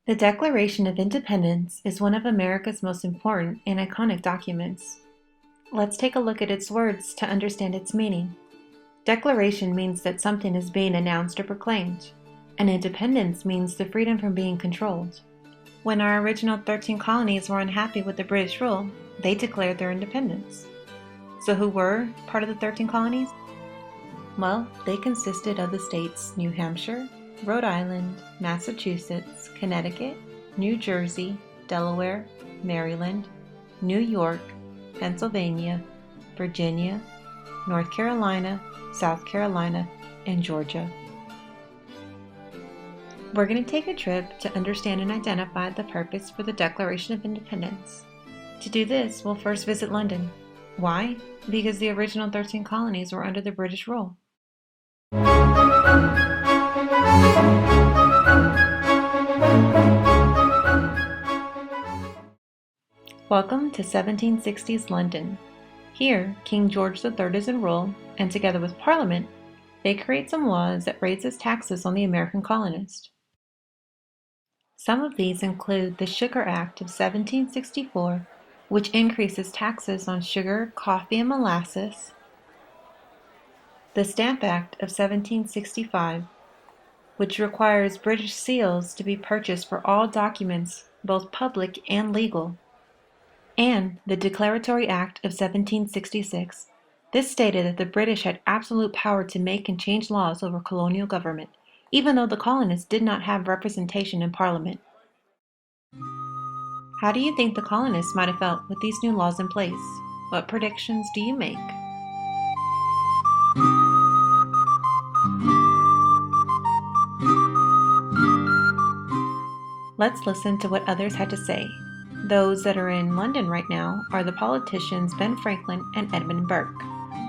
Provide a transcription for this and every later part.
The Declaration of Independence is one of America's most important and iconic documents. Let's take a look at its words to understand its meaning. Declaration means that something is being announced or proclaimed, and independence means the freedom from being controlled. When our original 13 colonies were unhappy with the British rule, they declared their independence. So who were part of the 13 colonies? Well, they consisted of the states New Hampshire, Rhode Island, Massachusetts, Connecticut, New Jersey, Delaware, Maryland, New York, Pennsylvania, Virginia, North Carolina, South Carolina, and Georgia. We're going to take a trip to understand and identify the purpose for the Declaration of Independence. To do this, we'll first visit London. Why? Because the original 13 colonies were under the British rule. Welcome to 1760s London. Here, King George III is in rule, and together with Parliament, they create some laws that raises taxes on the American colonists. Some of these include the Sugar Act of 1764, which increases taxes on sugar, coffee, and molasses, the Stamp Act of 1765, which requires British seals to be purchased for all documents, both public and legal, and the Declaratory Act of 1766. This stated that the British had absolute power to make and change laws over colonial government, even though the colonists did not have representation in Parliament. How do you think the colonists might have felt with these new laws in place? What predictions do you make? Let's listen to what others had to say. Those that are in London right now are the politicians Ben Franklin and Edmund Burke.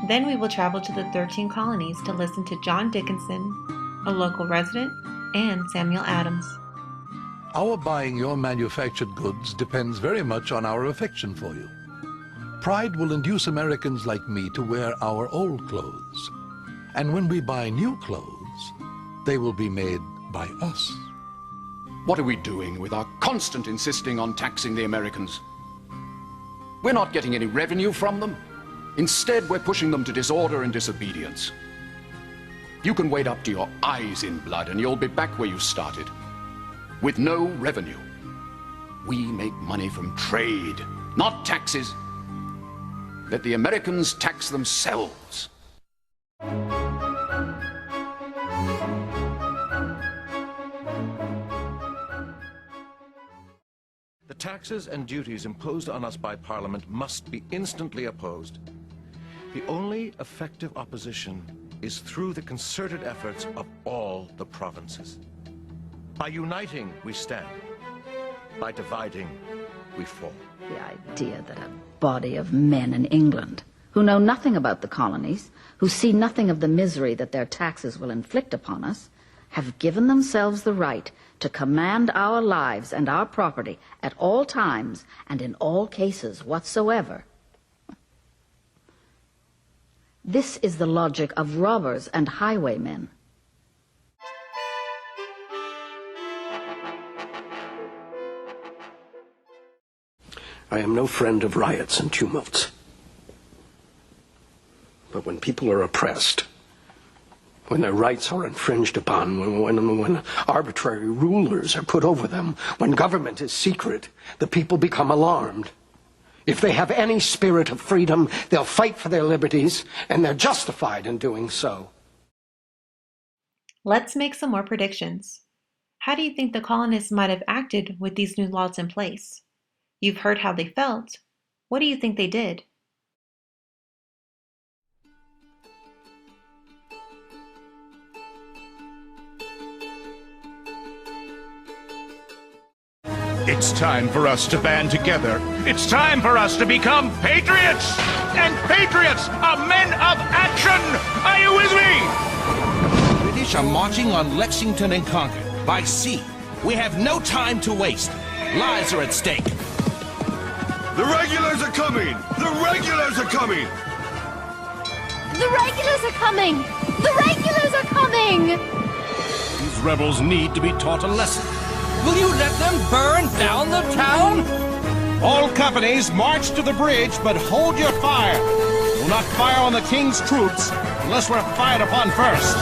Then we will travel to the 13 colonies to listen to John Dickinson, a local resident, and Samuel Adams. Our buying your manufactured goods depends very much on our affection for you. Pride will induce Americans like me to wear our old clothes. And when we buy new clothes, they will be made by us. What are we doing with our constant insisting on taxing the Americans? We're not getting any revenue from them. Instead, we're pushing them to disorder and disobedience. You can wade up to your eyes in blood and you'll be back where you started, with no revenue. We make money from trade, not taxes. Let the Americans tax themselves. The taxes and duties imposed on us by Parliament must be instantly opposed. The only effective opposition is through the concerted efforts of all the provinces. By uniting, we stand. By dividing, we fall. The idea that a body of men in England, who know nothing about the colonies, who see nothing of the misery that their taxes will inflict upon us, have given themselves the right to command our lives and our property at all times and in all cases whatsoever. This is the logic of robbers and highwaymen. I am no friend of riots and tumults. But when people are oppressed, when their rights are infringed upon, when arbitrary rulers are put over them, when government is secret, the people become alarmed. If they have any spirit of freedom, they'll fight for their liberties, and they're justified in doing so. Let's make some more predictions. How do you think the colonists might have acted with these new laws in place? You've heard how they felt. What do you think they did? It's time for us to band together. It's time for us to become patriots! And patriots are men of action! Are you with me? The British are marching on Lexington and Concord by sea. We have no time to waste. Lives are at stake. The regulars are coming! The regulars are coming! The regulars are coming! The regulars are coming! These rebels need to be taught a lesson. Will you let them burn down the town? All companies march to the bridge, but hold your fire. We'll not fire on the king's troops unless we're fired upon first.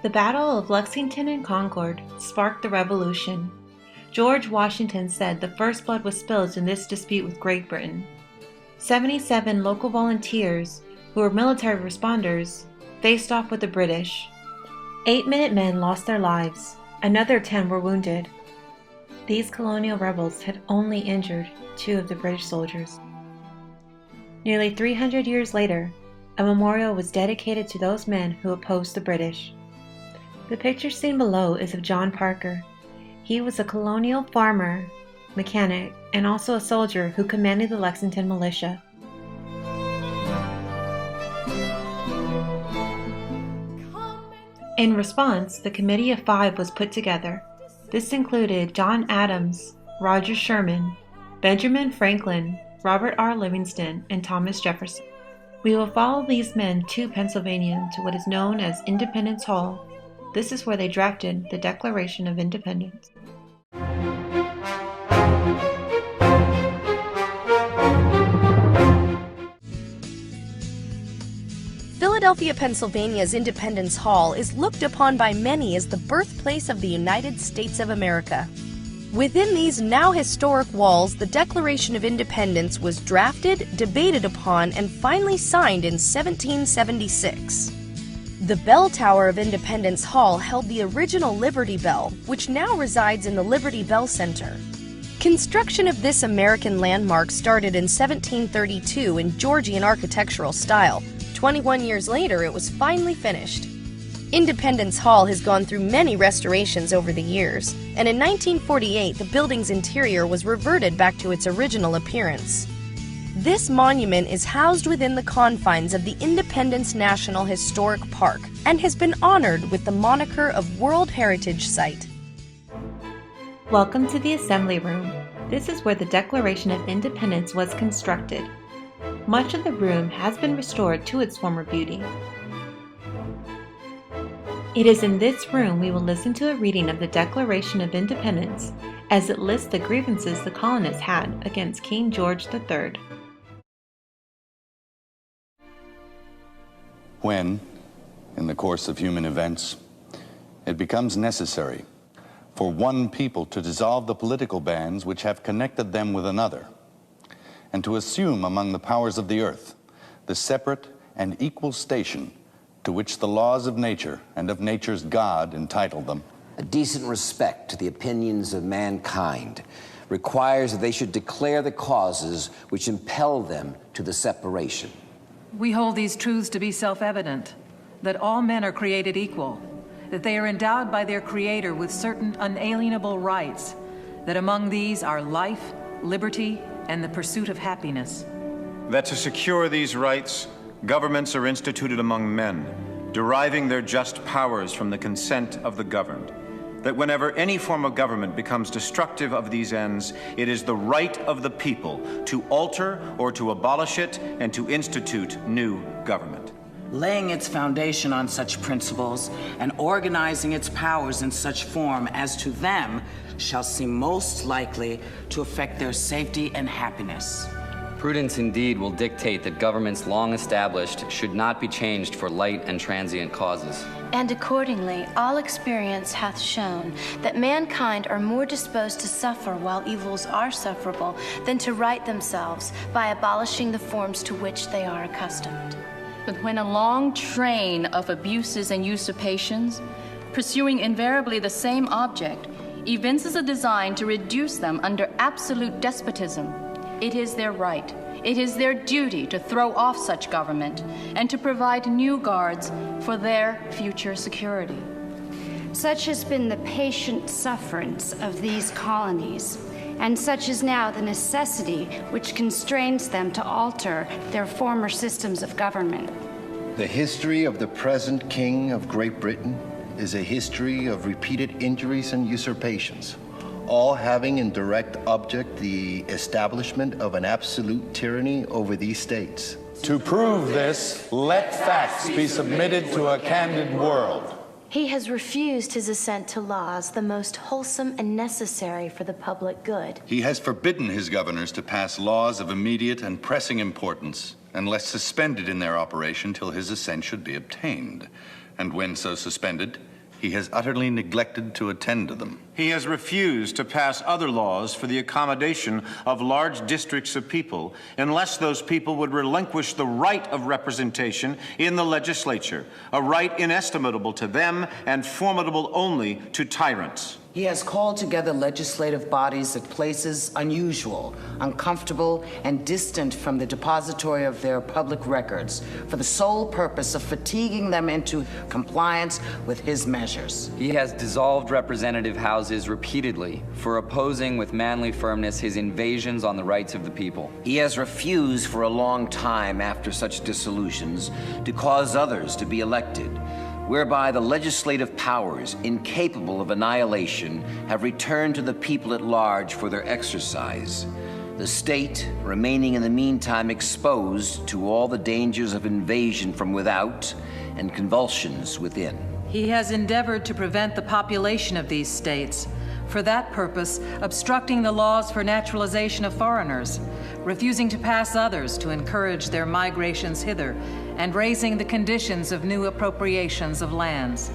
The Battle of Lexington and Concord sparked the Revolution. George Washington said the first blood was spilled in this dispute with Great Britain. 77 local volunteers, who were military responders, faced off with the British. 8 Minutemen lost their lives. Another 10 were wounded. These colonial rebels had only injured 2 of the British soldiers. Nearly 300 years later, a memorial was dedicated to those men who opposed the British. The picture seen below is of John Parker. He was a colonial farmer, mechanic, and also a soldier who commanded the Lexington militia. In response, the Committee of Five was put together. This included John Adams, Roger Sherman, Benjamin Franklin, Robert R. Livingston, and Thomas Jefferson. We will follow these men to Pennsylvania to what is known as Independence Hall. This is where they drafted the Declaration of Independence. Philadelphia, Pennsylvania's Independence Hall is looked upon by many as the birthplace of the United States of America. Within these now historic walls, the Declaration of Independence was drafted, debated upon, and finally signed in 1776. The bell tower of Independence Hall held the original Liberty Bell, which now resides in the Liberty Bell Center. Construction of this American landmark started in 1732 in Georgian architectural style. 21 years later, it was finally finished. Independence Hall has gone through many restorations over the years, and in 1948, the building's interior was reverted back to its original appearance. This monument is housed within the confines of the Independence National Historic Park and has been honored with the moniker of World Heritage Site. Welcome to the Assembly Room. This is where the Declaration of Independence was constructed. Much of the room has been restored to its former beauty. It is in this room we will listen to a reading of the Declaration of Independence as it lists the grievances the colonists had against King George III. When, in the course of human events, it becomes necessary for one people to dissolve the political bands which have connected them with another, and to assume among the powers of the earth the separate and equal station to which the laws of nature and of nature's God entitle them. A decent respect to the opinions of mankind requires that they should declare the causes which impel them to the separation. We hold these truths to be self-evident, that all men are created equal, that they are endowed by their Creator with certain unalienable rights, that among these are life, liberty, and the pursuit of happiness. That to secure these rights, governments are instituted among men, deriving their just powers from the consent of the governed. That whenever any form of government becomes destructive of these ends, it is the right of the people to alter or to abolish it and to institute new government. Laying its foundation on such principles and organizing its powers in such form as to them shall seem most likely to affect their safety and happiness. Prudence indeed will dictate that governments long established should not be changed for light and transient causes. And accordingly, all experience hath shown that mankind are more disposed to suffer while evils are sufferable than to right themselves by abolishing the forms to which they are accustomed. But when a long train of abuses and usurpations, pursuing invariably the same object, evinces a design to reduce them under absolute despotism, it is their right, it is their duty to throw off such government and to provide new guards for their future security. Such has been the patient sufferance of these colonies, and such is now the necessity which constrains them to alter their former systems of government. The history of the present King of Great Britain is a history of repeated injuries and usurpations, all having in direct object the establishment of an absolute tyranny over these states. To prove this, let facts be submitted to a candid world. He has refused his assent to laws the most wholesome and necessary for the public good. He has forbidden his governors to pass laws of immediate and pressing importance, unless suspended in their operation till his assent should be obtained. And when so suspended, he has utterly neglected to attend to them. He has refused to pass other laws for the accommodation of large districts of people unless those people would relinquish the right of representation in the legislature, a right inestimable to them and formidable only to tyrants. He has called together legislative bodies at places unusual, uncomfortable, and distant from the depository of their public records for the sole purpose of fatiguing them into compliance with his measures. He has dissolved representative houses repeatedly for opposing with manly firmness his invasions on the rights of the people. He has refused for a long time after such dissolutions to cause others to be elected, whereby the legislative powers, incapable of annihilation, have returned to the people at large for their exercise, the state remaining in the meantime exposed to all the dangers of invasion from without and convulsions within. He has endeavored to prevent the population of these states, for that purpose obstructing the laws for naturalization of foreigners, refusing to pass others to encourage their migrations hither, and raising the conditions of new appropriations of lands.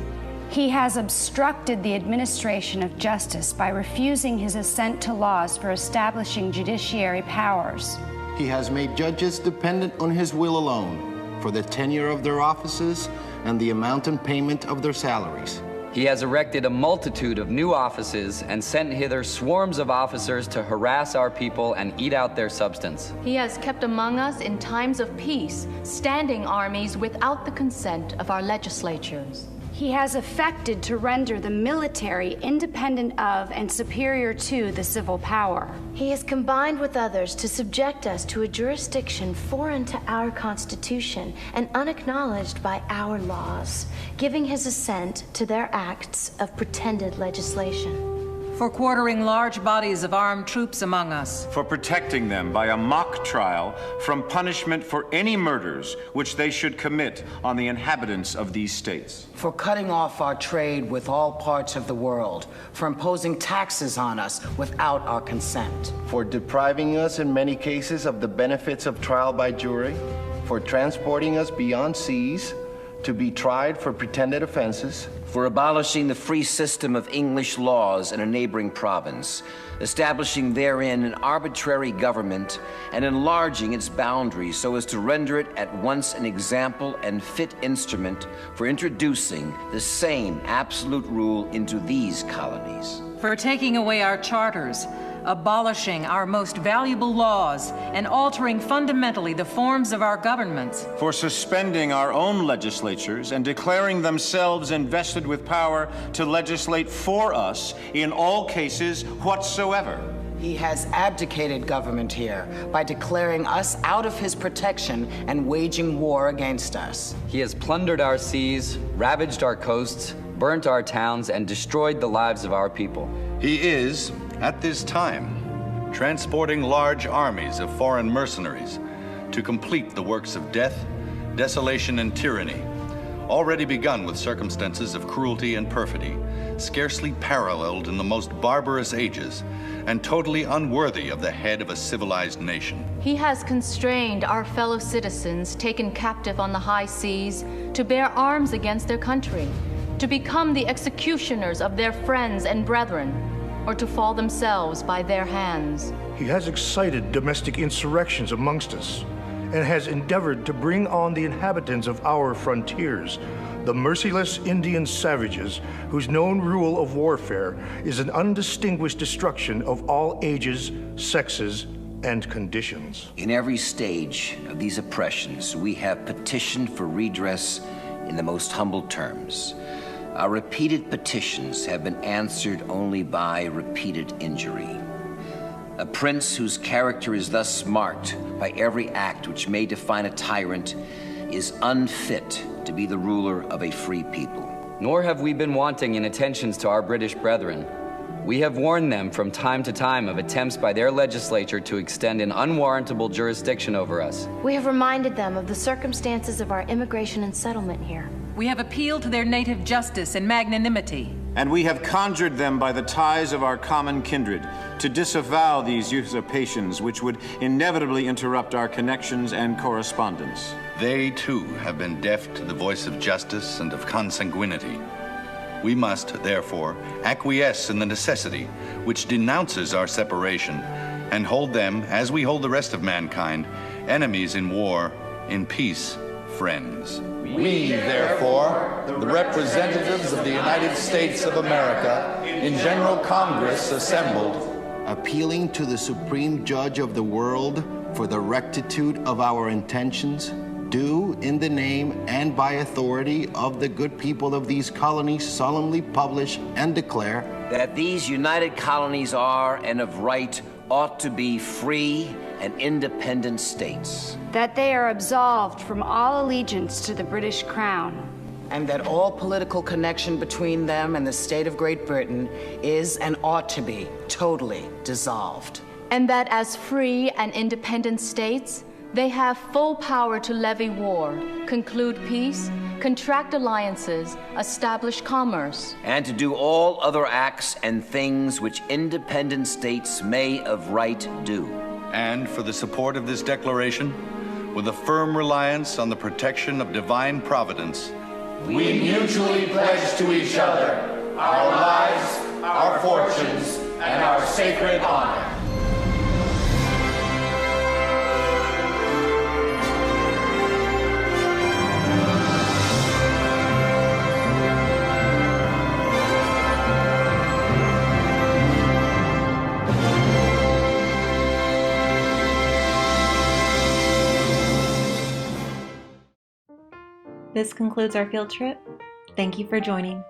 He has obstructed the administration of justice by refusing his assent to laws for establishing judiciary powers. He has made judges dependent on his will alone for the tenure of their offices and the amount and payment of their salaries. He has erected a multitude of new offices and sent hither swarms of officers to harass our people and eat out their substance. He has kept among us in times of peace standing armies without the consent of our legislatures. He has affected to render the military independent of and superior to the civil power. He has combined with others to subject us to a jurisdiction foreign to our Constitution and unacknowledged by our laws, giving his assent to their acts of pretended legislation. For quartering large bodies of armed troops among us. For protecting them by a mock trial from punishment for any murders which they should commit on the inhabitants of these states. For cutting off our trade with all parts of the world, for imposing taxes on us without our consent. For depriving us in many cases of the benefits of trial by jury, for transporting us beyond seas to be tried for pretended offenses, for abolishing the free system of English laws in a neighboring province, establishing therein an arbitrary government, and enlarging its boundaries so as to render it at once an example and fit instrument for introducing the same absolute rule into these colonies. For taking away our charters, abolishing our most valuable laws, and altering fundamentally the forms of our governments. For suspending our own legislatures and declaring themselves invested with power to legislate for us in all cases whatsoever. He has abdicated government here by declaring us out of his protection and waging war against us. He has plundered our seas, ravaged our coasts, burnt our towns, and destroyed the lives of our people. He is, at this time, transporting large armies of foreign mercenaries to complete the works of death, desolation, and tyranny, already begun with circumstances of cruelty and perfidy, scarcely paralleled in the most barbarous ages, and totally unworthy of the head of a civilized nation. He has constrained our fellow citizens taken captive on the high seas to bear arms against their country, to become the executioners of their friends and brethren, or to fall themselves by their hands. He has excited domestic insurrections amongst us, and has endeavored to bring on the inhabitants of our frontiers, the merciless Indian savages whose known rule of warfare is an undistinguished destruction of all ages, sexes, and conditions. In every stage of these oppressions, we have petitioned for redress in the most humble terms. Our repeated petitions have been answered only by repeated injury. A prince whose character is thus marked by every act which may define a tyrant is unfit to be the ruler of a free people. Nor have we been wanting in attentions to our British brethren. We have warned them from time to time of attempts by their legislature to extend an unwarrantable jurisdiction over us. We have reminded them of the circumstances of our immigration and settlement here. We have appealed to their native justice and magnanimity. And we have conjured them by the ties of our common kindred to disavow these usurpations which would inevitably interrupt our connections and correspondence. They, too, have been deaf to the voice of justice and of consanguinity. We must, therefore, acquiesce in the necessity which denounces our separation and hold them, as we hold the rest of mankind, enemies in war, in peace, friends. We, therefore, the representatives of the United States of America, in General Congress assembled, appealing to the Supreme Judge of the world for the rectitude of our intentions, do, in the name and by authority of the good people of these colonies, solemnly publish and declare that these united colonies are, and of right, ought to be free and independent states. That they are absolved from all allegiance to the British Crown. And that all political connection between them and the state of Great Britain is and ought to be totally dissolved. And that as free and independent states, they have full power to levy war, conclude peace, contract alliances, establish commerce, and to do all other acts and things which independent states may of right do. And for the support of this declaration, with a firm reliance on the protection of divine providence, we mutually pledge to each other our lives, our fortunes, and our sacred honor. This concludes our field trip. Thank you for joining.